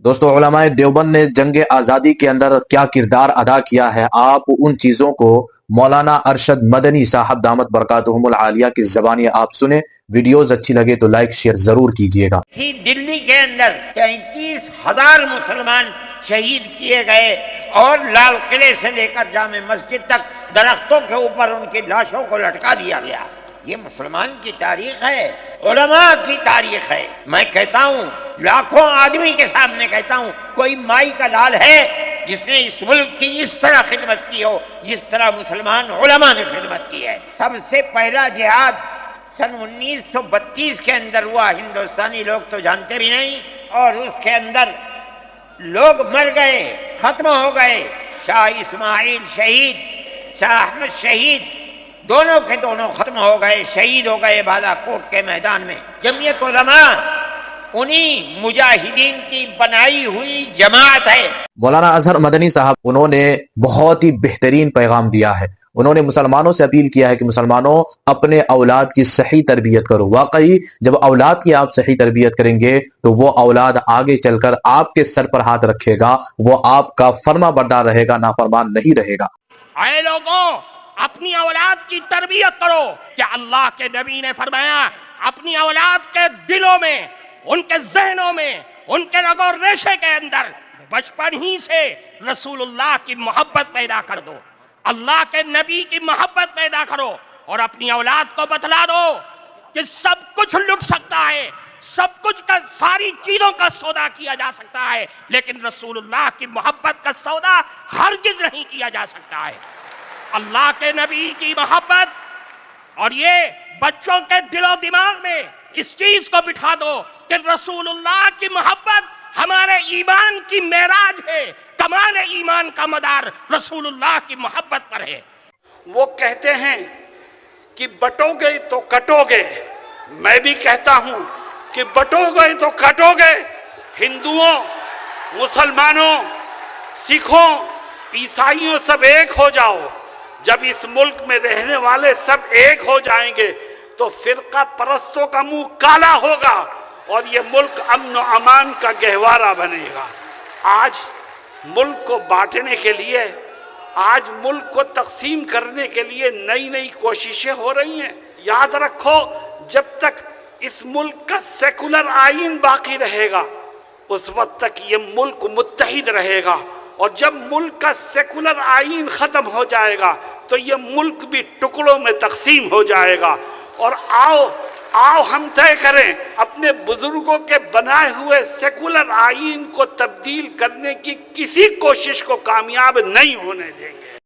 دوستو علماء دیوبند نے جنگ آزادی کے اندر کیا کردار ادا کیا ہے، آپ ان چیزوں کو مولانا ارشد مدنی صاحب دامت برکاتہم العالیہ کی زبانی آپ سنیں۔ ویڈیوز اچھی لگے تو لائک شیئر ضرور کیجئے گا۔ دلی کے اندر 33,000 مسلمان شہید کیے گئے اور لال قلعے سے لے کر جامع مسجد تک درختوں کے اوپر ان کی لاشوں کو لٹکا دیا گیا۔ یہ مسلمان کی تاریخ ہے، علماء کی تاریخ ہے۔ میں کہتا ہوں، لاکھوں آدمی کے سامنے کہتا ہوں، کوئی مائی کا لال ہے جس نے اس ملک کی اس طرح خدمت کی ہو جس طرح مسلمان علماء نے خدمت کی ہے۔ سب سے پہلا جہاد سن 1932 کے اندر ہوا، ہندوستانی لوگ تو جانتے بھی نہیں، اور اس کے اندر لوگ مر گئے، ختم ہو گئے۔ شاہ اسماعیل شہید، شاہ احمد شہید، دونوں کے دونوں ختم ہو گئے، شہید ہو گئے بالا کوٹ کے میدان میں۔ جمعیت علماء انہی مجاہدین کی بنائی ہوئی جماعت ہے۔ مولانا اظہر مدنی صاحب انہوں نے بہت ہی بہترین پیغام دیا ہے۔ انہوں نے مسلمانوں سے اپیل کیا ہے کہ مسلمانوں اپنے اولاد کی صحیح تربیت کرو۔ واقعی جب اولاد کی آپ صحیح تربیت کریں گے تو وہ اولاد آگے چل کر آپ کے سر پر ہاتھ رکھے گا، وہ آپ کا فرما بردار رہے گا، نافرمان نہیں رہے گا۔ اے لوگوں، اپنی اولاد کی تربیت کرو۔ کہ اللہ کے نبی نے فرمایا اپنی اولاد کے دلوں میں، ان کے ذہنوں میں، ان کے رگ و ریشے کے اندر بچپن ہی سے رسول اللہ کی محبت پیدا کر دو، اللہ کے نبی کی محبت پیدا کرو، اور اپنی اولاد کو بتلا دو کہ سب کچھ لٹ سکتا ہے، سب کچھ کا، ساری چیزوں کا سودا کیا جا سکتا ہے، لیکن رسول اللہ کی محبت کا سودا ہرگز نہیں کیا جا سکتا ہے۔ اللہ کے نبی کی محبت، اور یہ بچوں کے دل و دماغ میں اس چیز کو بٹھا دو کہ رسول اللہ کی محبت ہمارے ایمان کی معراج ہے، کمال ایمان کا مدار رسول اللہ کی محبت پر ہے۔ وہ کہتے ہیں کہ بٹو گے تو کٹو گے، میں بھی کہتا ہوں کہ بٹو گے تو کٹو گے۔ ہندوؤں، مسلمانوں، سکھوں، عیسائیوں سب ایک ہو جاؤ۔ جب اس ملک میں رہنے والے سب ایک ہو جائیں گے تو فرقہ پرستوں کا منہ کالا ہوگا اور یہ ملک امن و امان کا گہوارہ بنے گا۔ آج ملک کو بانٹنے کے لیے، آج ملک کو تقسیم کرنے کے لیے نئی نئی کوششیں ہو رہی ہیں۔ یاد رکھو، جب تک اس ملک کا سیکولر آئین باقی رہے گا اس وقت تک یہ ملک متحد رہے گا، اور جب ملک کا سیکولر آئین ختم ہو جائے گا تو یہ ملک بھی ٹکڑوں میں تقسیم ہو جائے گا۔ اور آؤ ہم طے کریں، اپنے بزرگوں کے بنائے ہوئے سیکولر آئین کو تبدیل کرنے کی کسی کوشش کو کامیاب نہیں ہونے دیں گے۔